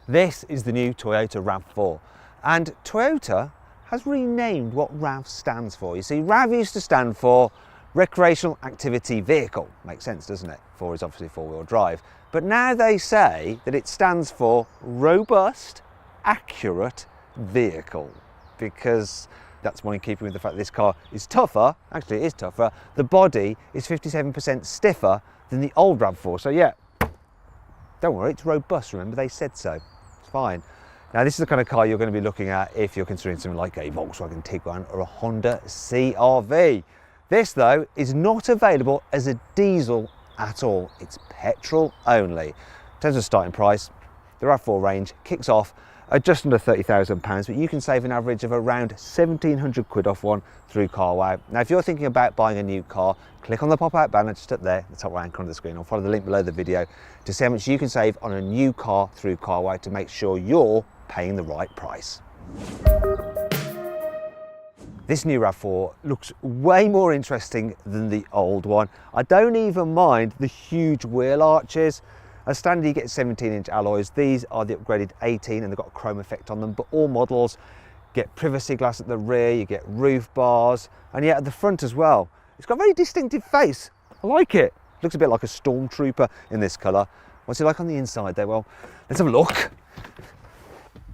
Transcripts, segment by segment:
This is the new Toyota RAV4, and Toyota has renamed what RAV stands for. You see, RAV used to stand for Recreational Activity Vehicle. Makes sense, doesn't it? 4 is obviously four-wheel drive. But now they say that it stands for Robust, Accurate Vehicle, because that's more in keeping with the fact that this car is tougher. Actually, it is tougher. The body is 57% stiffer than the old RAV4. So yeah, don't worry, it's robust. Remember, they said so. It's fine. Now, this is the kind of car you're going to be looking at if you're considering something like a Volkswagen Tiguan or a Honda CR-V. This, though, is not available as a diesel at all. It's petrol only. In terms of starting price, the RAV4 range kicks off at just under £30,000, but you can save an average of around 1,700 quid off one through CarWow. Now, if you're thinking about buying a new car, click on the pop-out banner just up there, the top right-hand corner of the screen, or follow the link below the video to see how much you can save on a new car through CarWow to make sure you're paying the right price. This new RAV4 looks way more interesting than the old one. I don't even mind the huge wheel arches. As standard, you get 17-inch alloys. These are the upgraded 18 and they've got a chrome effect on them, but all models get privacy glass at the rear, you get roof bars, and yet at the front as well. It's got a very distinctive face. I like it. Looks a bit like a stormtrooper in this colour. What's it like on the inside though? Well, let's have a look.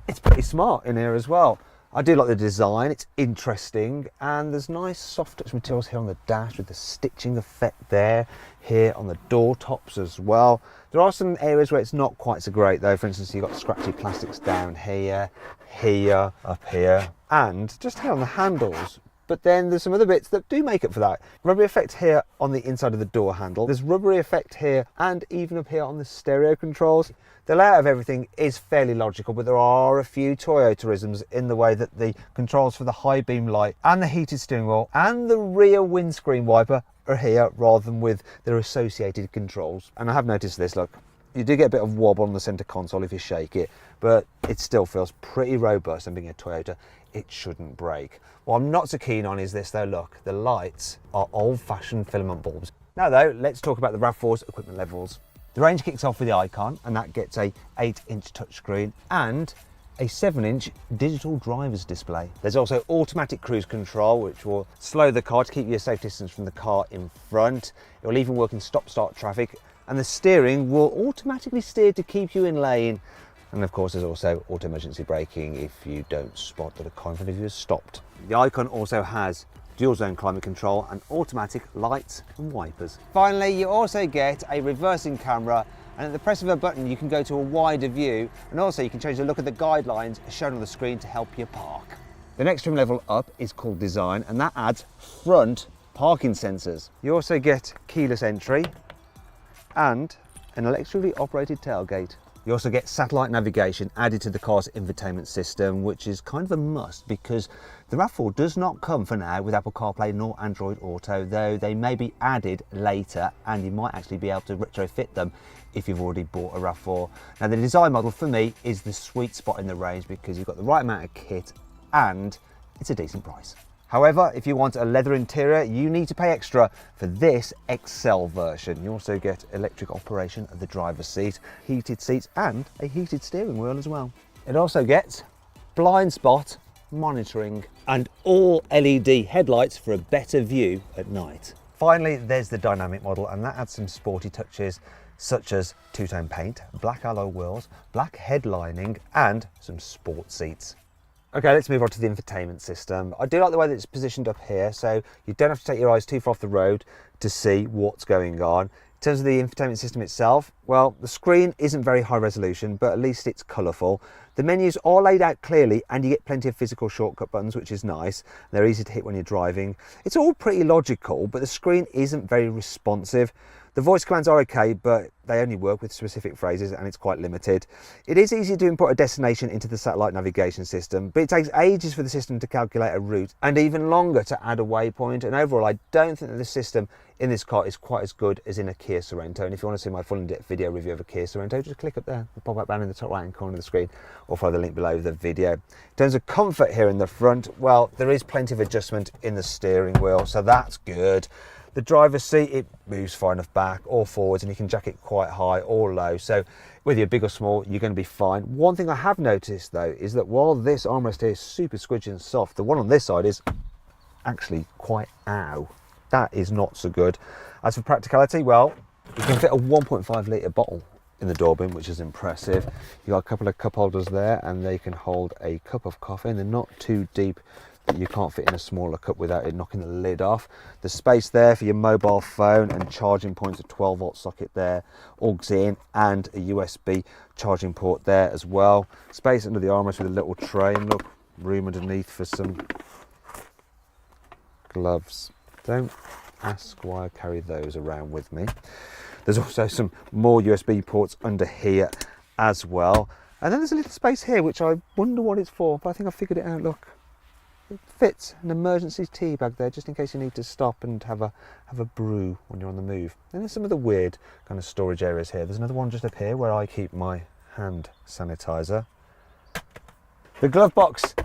It's pretty smart in here as well. I do like the design, it's interesting, and there's nice soft touch materials here on the dash with the stitching effect there, here on the door tops as well. There are some areas where it's not quite so great though. For instance, you've got scratchy plastics down here, here, up here, and just here on the handles. But then there's some other bits that do make up for that. Rubbery effect here on the inside of the door handle. There's rubbery effect here and even up here on the stereo controls. The layout of everything is fairly logical, but there are a few Toyotaisms in the way that the controls for the high beam light and the heated steering wheel and the rear windscreen wiper are here rather than with their associated controls. And I have noticed this, look, you do get a bit of wobble on the center console if you shake it, but it still feels pretty robust, and being a Toyota, it shouldn't break. What I'm not so keen on is this though, look, the lights are old-fashioned filament bulbs. Now though, let's talk about the RAV4's equipment levels. The range kicks off with the Icon, and that gets a 8-inch touchscreen and a 7-inch digital driver's display. There's also automatic cruise control, which will slow the car to keep you a safe distance from the car in front. It will even work in stop-start traffic, and the steering will automatically steer to keep you in lane. And of course, there's also auto emergency braking if you don't spot that a car in front of you has stopped. The Icon also has dual zone climate control and automatic lights and wipers. Finally, you also get a reversing camera, and at the press of a button you can go to a wider view, and also you can change the look of the guidelines shown on the screen to help you park. The next trim level up is called Design, and that adds front parking sensors. You also get keyless entry and an electrically operated tailgate. You also get satellite navigation added to the car's infotainment system, which is kind of a must because the RAV4 does not come for now with Apple CarPlay nor Android Auto, though they may be added later, and you might actually be able to retrofit them if you've already bought a RAV4. Now, the design model for me is the sweet spot in the range because you've got the right amount of kit and it's a decent price. However, if you want a leather interior, you need to pay extra for this XL version. You also get electric operation of the driver's seat, heated seats, and a heated steering wheel as well. It also gets blind spot monitoring and all LED headlights for a better view at night. Finally, there's the dynamic model, and that adds some sporty touches such as two-tone paint, black alloy wheels, black headlining, and some sport seats. Okay, let's move on to the infotainment system. I do like the way that it's positioned up here, so you don't have to take your eyes too far off the road to see what's going on. In terms of the infotainment system itself, well, the screen isn't very high resolution, but at least it's colourful. The menus are laid out clearly and you get plenty of physical shortcut buttons, which is nice. They're easy to hit when you're driving. It's all pretty logical, but the screen isn't very responsive. The voice commands are okay, but they only work with specific phrases and it's quite limited. It is easy to import a destination into the satellite navigation system, but it takes ages for the system to calculate a route and even longer to add a waypoint. And overall, I don't think that the system in this car is quite as good as in a Kia Sorento. And if you want to see my full in-depth video review of a Kia Sorento, just click up there, the pop-up banner in the top right-hand corner of the screen, or follow the link below the video. In terms of comfort here in the front, well, there is plenty of adjustment in the steering wheel, so that's good. The driver's seat, it moves far enough back or forwards, and you can jack it quite high or low, so Whether you're big or small, you're going to be fine. One thing I have noticed though is that while this armrest here is super squidgy and soft, the one on this side is actually quite ow. That is not so good. As for practicality, well, you can fit a 1.5 litre bottle in the door bin, which is impressive. You've got a couple of cup holders there and they can hold a cup of coffee, and they're not too deep that you can't fit in a smaller cup without it knocking the lid off. There's space there for your mobile phone and charging points, a 12-volt socket there, augs in, and a USB charging port there as well. Space under the armrest with a little tray, and look, room underneath for some gloves. Don't ask why I carry those around with me. There's also some more USB ports under here as well. And then there's a little space here, which I wonder what it's for, but I think I figured it out, look. It fits an emergency tea bag there, just in case you need to stop and have a brew when you're on the move. And there's some of the weird kind of storage areas here. There's another one just up here where I keep my hand sanitizer. The glove box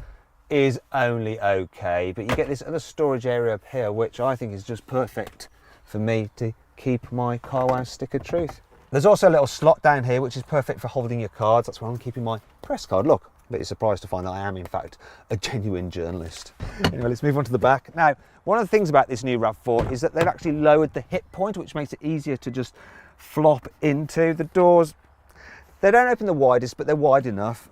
is only okay, but you get this other storage area up here, which I think is just perfect for me to keep my Car Wow stick of truth. There's also a little slot down here, which is perfect for holding your cards. That's where I'm keeping my press card. Look. A bit surprised to find that I am in fact a genuine journalist. Anyway, let's move on to the back. Now, one of the things about this new RAV4 is that they've actually lowered the hip point, which makes it easier to just flop into. The doors, they don't open the widest, but they're wide enough.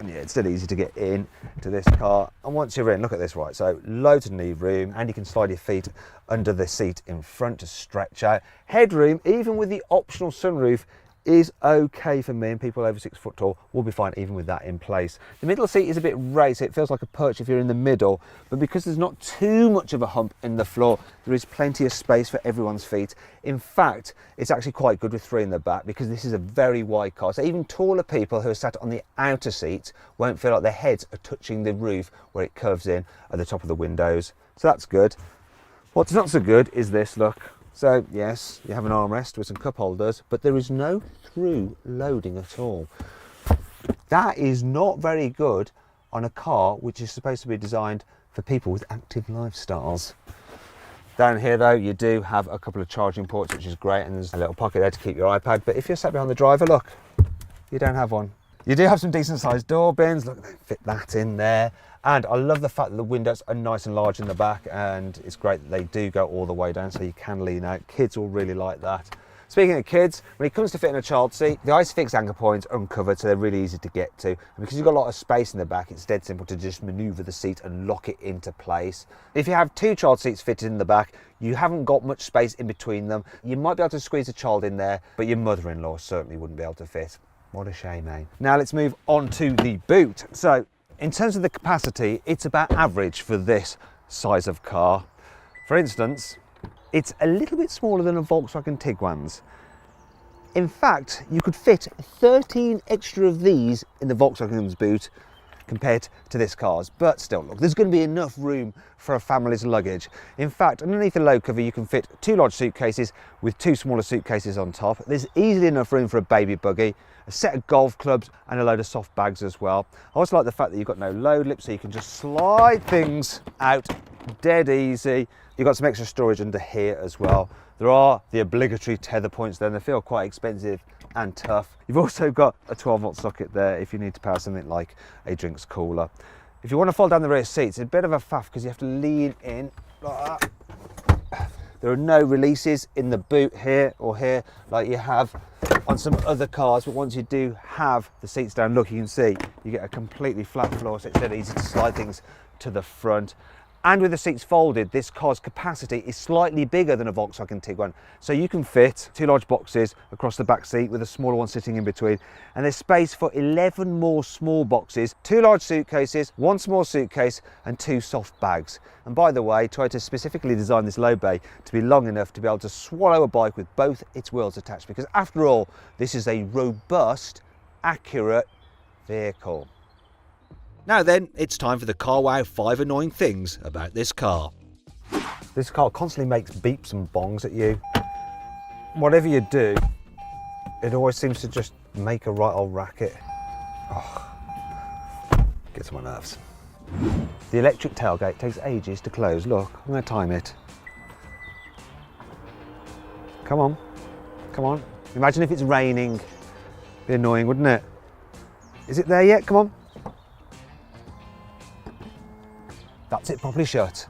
And yeah, it's still easy to get in to this car. And once you're in, look at this, right? So loads of knee room, and you can slide your feet under the seat in front to stretch out. Headroom, even with the optional sunroof, is okay for me, and people over 6 foot tall will be fine even with that in place. The middle seat is a bit raised, so it feels like a perch if you're in the middle, but because there's not too much of a hump in the floor, there is plenty of space for everyone's feet. In fact, it's actually quite good with 3 in the back, because this is a very wide car, so even taller people who are sat on the outer seat won't feel like their heads are touching the roof where it curves in at the top of the windows. So that's good. What's not so good is this, look. So yes, you have an armrest with some cup holders, but there is no through loading at all. That is not very good on a car which is supposed to be designed for people with active lifestyles. Down here though, you do have a couple of charging ports, which is great, and there's a little pocket there to keep your iPad, but if you're sat behind the driver, look, you don't have one. You do have some decent sized door bins, look, they fit that in there. And I love the fact that the windows are nice and large in the back, and it's great that they do go all the way down so you can lean out. Kids will really like that. Speaking of kids, when it comes to fitting a child seat, the ISOFIX anchor points are uncovered, so they're really easy to get to. And because you've got a lot of space in the back, it's dead simple to just maneuver the seat and lock it into place. If you have 2 child seats fitted in the back, you haven't got much space in between them. You might be able to squeeze a child in there, but your mother-in-law certainly wouldn't be able to fit. What a shame, eh? Now let's move on to the boot. So, in terms of the capacity, it's about average for this size of car. For instance, it's a little bit smaller than a Volkswagen Tiguan's. In fact, you could fit 13 extra of these in the Volkswagen's boot compared to this car's, but still, look, there's going to be enough room for a family's luggage. In fact, underneath the load cover, you can fit 2 large suitcases with 2 smaller suitcases on top. There's easily enough room for a baby buggy, a set of golf clubs, and a load of soft bags as well. I also like the fact that you've got no load lip, so you can just slide things out dead easy. You've got some extra storage under here as well. There are the obligatory tether points there, and they feel quite expensive and tough. You've also got a 12-volt socket there if you need to power something like a drinks cooler. If you want to fold down the rear seats, it's a bit of a faff because you have to lean in like that. There are no releases in the boot here or here like you have on some other cars, but once you do have the seats down, look, you can see you get a completely flat floor, so it's dead easy to slide things to the front. And with the seats folded, this car's capacity is slightly bigger than a Volkswagen Tiguan. So you can fit 2 large boxes across the back seat with a smaller one sitting in between. And there's space for 11 more small boxes, 2 large suitcases, 1 small suitcase, and 2 soft bags. And by the way, Toyota specifically designed this low bay to be long enough to be able to swallow a bike with both its wheels attached, because after all, this is a robust, accurate vehicle. Now then, it's time for the Car Wow 5 annoying things about this car. This car constantly makes beeps and bongs at you. Whatever you do, it always seems to just make a right old racket. Oh, gets on my nerves. The electric tailgate takes ages to close. Look, I'm going to time it. Come on, come on. Imagine if it's raining Be annoying, wouldn't it? Is it there yet? Come on. That's it properly shut.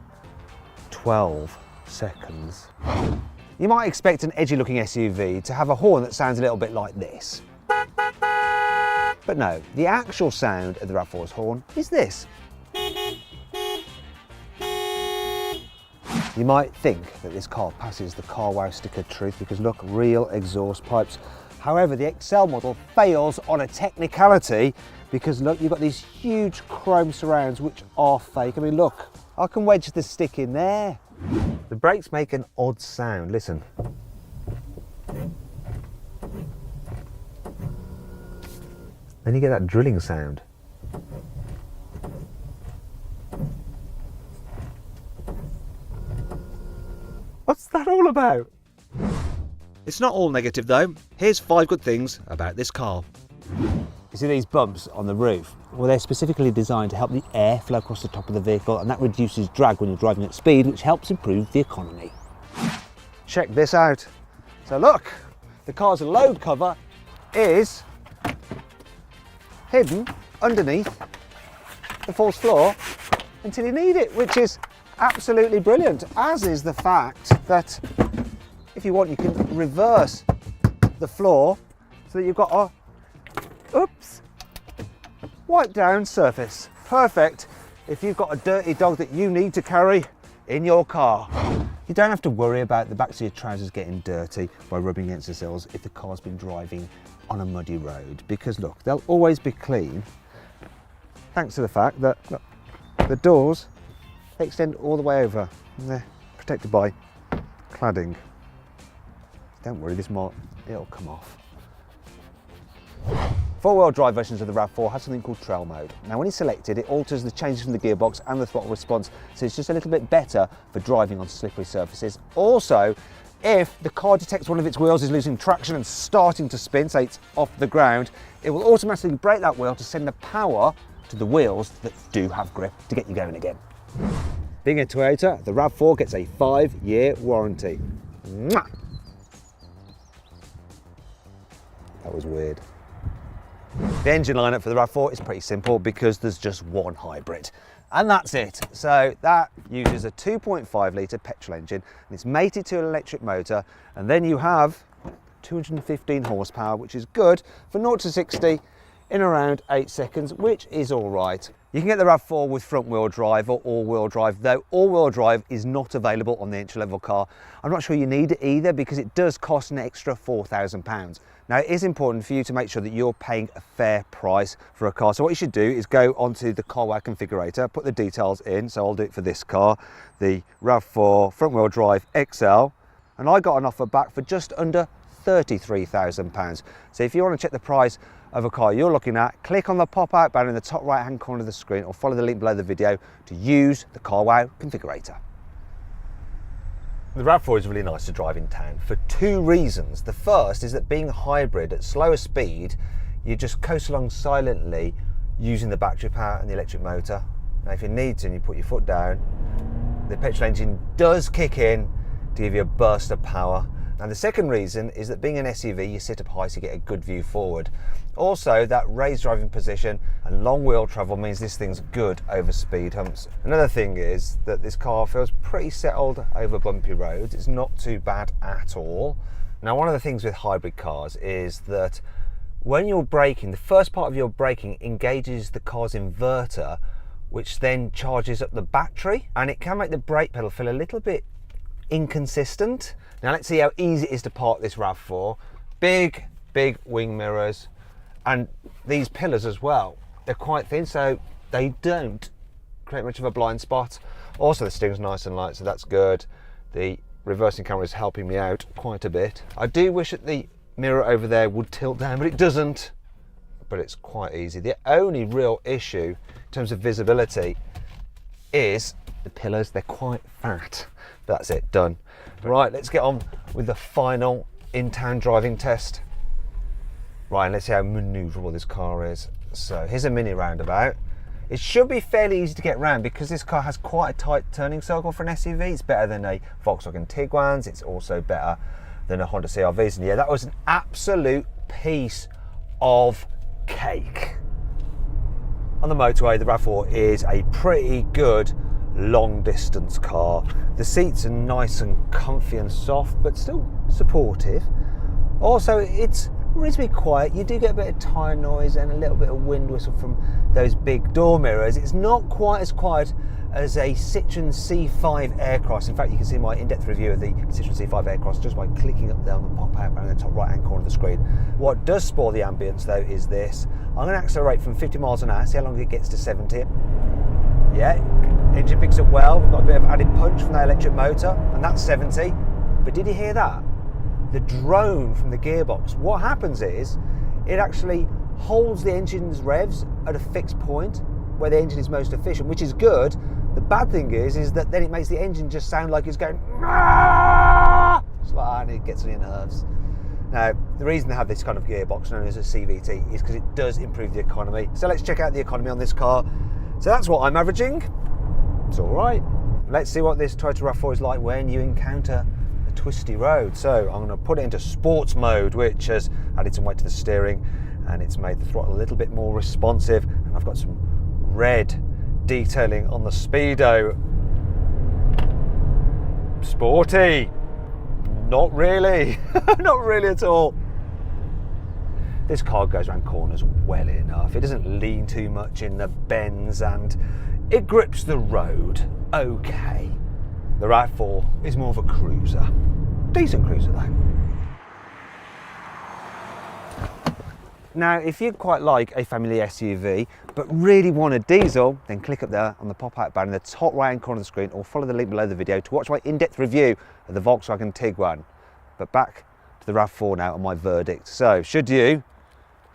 12 seconds. You might expect an edgy looking SUV to have a horn that sounds a little bit like this. But no, the actual sound of the RAV4's horn is this. You might think that this car passes the Car Wow stick of truth because look, real exhaust pipes. However, the XL model fails on a technicality because look, you've got these huge chrome surrounds which are fake. I mean, look, I can wedge the stick in there. The brakes make an odd sound, listen. Then you get that drilling sound. What's that all about? It's not all negative though. Here's 5 good things about this car. You see these bumps on the roof? Well, they're specifically designed to help the air flow across the top of the vehicle, and that reduces drag when you're driving at speed, which helps improve the economy. Check this out. So look, the car's load cover is hidden underneath the false floor until you need it, which is absolutely brilliant, as is the fact that if you want, you can reverse the floor so that you've got a wipe down surface. Perfect if you've got a dirty dog that you need to carry in your car. You don't have to worry about the backs of your trousers getting dirty by rubbing against the sills if the car's been driving on a muddy road, because look, they'll always be clean thanks to the fact that look, the doors extend all the way over and they're protected by cladding. Don't worry, it'll come off. 4-wheel drive versions of the RAV4 have something called trail mode. Now when you select it, it alters the changes from the gearbox and the throttle response, so it's just a little bit better for driving on slippery surfaces. Also, if the car detects one of its wheels is losing traction and starting to spin, say it's off the ground, it will automatically brake that wheel to send the power to the wheels that do have grip to get you going again. Being a Toyota, the RAV4 gets a 5-year warranty. Mwah! That was weird. The engine lineup for the RAV4 is pretty simple because there's just one hybrid. And that's it. So that uses a 2.5 litre petrol engine and it's mated to an electric motor, and then you have 215 horsepower, which is good for 0 to 60 in around 8 seconds, which is all right. You can get the RAV4 with front wheel drive or all-wheel drive, though all-wheel drive is not available on the entry-level car. I'm not sure you need it either because it does cost an extra £4,000. Now it is important for you to make sure that you're paying a fair price for a car. So what you should do is go onto the Car Wow configurator, put the details in. So I'll do it for this car, the RAV4 front wheel drive XL, and I got an offer back for just under £33,000. So if you want to check the price of a car you're looking at, click on the pop-out banner in the top right hand corner of the screen or follow the link below the video to use the Car Wow configurator. The RAV4 is really nice to drive in town for 2 reasons. The first is that being a hybrid at slower speed, you just coast along silently using the battery power and the electric motor. Now if you need to and you put your foot down, the petrol engine does kick in to give you a burst of power. And the second reason is that being an SUV, you sit up high so you get a good view forward. Also, that raised driving position and long wheel travel means this thing's good over speed humps. Another thing is that this car feels pretty settled over bumpy roads. It's not too bad at all. Now, one of the things with hybrid cars is that when you're braking, the first part of your braking engages the car's inverter, which then charges up the battery, and it can make the brake pedal feel a little bit inconsistent. Now let's see how easy it is to park this RAV4. Big wing mirrors, and these pillars as well. They're quite thin, so they don't create much of a blind spot. Also the steering's nice and light, so that's good. The reversing camera is helping me out quite a bit. I do wish that the mirror over there would tilt down, but it doesn't. But it's quite easy. The only real issue in terms of visibility is the pillars. They're quite fat. That's it, done. Right, let's get on with the final in-town driving test. Right, let's see how manoeuvrable this car is. So here's a mini roundabout. It should be fairly easy to get around because this car has quite a tight turning circle for an SUV. It's better than a Volkswagen Tiguan's. It's also better than a Honda CR-V's. And yeah, that was an absolute piece of cake. On the motorway, the RAV4 is a pretty good long distance car. The seats are nice and comfy and soft, but still supportive. Also, it's reasonably quiet. You do get a bit of tyre noise and a little bit of wind whistle from those big door mirrors. It's not quite as quiet as a Citroen C5 Aircross. In fact, you can see my in-depth review of the Citroen C5 Aircross just by clicking up there on the pop-out around the top right-hand corner of the screen. What does spoil the ambience though is this. I'm going to accelerate from 50 miles an hour, see how long it gets to 70. Yeah, engine picks up well. We've got a bit of added punch from the electric motor, and that's 70. But did you hear that? The drone from the gearbox. What happens is it actually holds the engine's revs at a fixed point where the engine is most efficient, which is good. The bad thing is that then it makes the engine just sound like it's going Aah! It's like that, and it gets on your nerves. Now, the reason they have this kind of gearbox known as a CVT is because it does improve the economy. So let's check out the economy on this car. So that's what I'm averaging. It's all right. Let's see what this Toyota RAV4 is like when you encounter a twisty road. So I'm going to put it into sports mode, which has added some weight to the steering, and it's made the throttle a little bit more responsive. And I've got some red detailing on the speedo. Sporty. Not really. Not really at all. This car goes around corners well enough. It doesn't lean too much in the bends, and it grips the road okay. The RAV4 is more of a cruiser. Decent cruiser though. Now, if you quite like a family SUV, but really want a diesel, then click up there on the pop-out bar in the top right-hand corner of the screen, or follow the link below the video to watch my in-depth review of the Volkswagen Tiguan. But back to the RAV4 now and my verdict. So, should you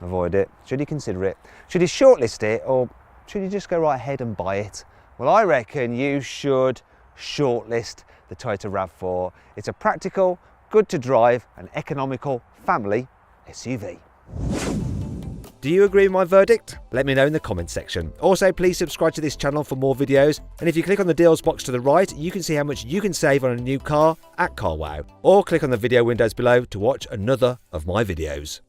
avoid it? Should you consider it? Should you shortlist it? Or should you just go right ahead and buy it? Well, I reckon you should shortlist the Toyota RAV4. It's a practical, good to drive, and economical family SUV. Do you agree with my verdict? Let me know in the comments section. Also, please subscribe to this channel for more videos, and if you click on the deals box to the right, you can see how much you can save on a new car at CarWow, or click on the video windows below to watch another of my videos.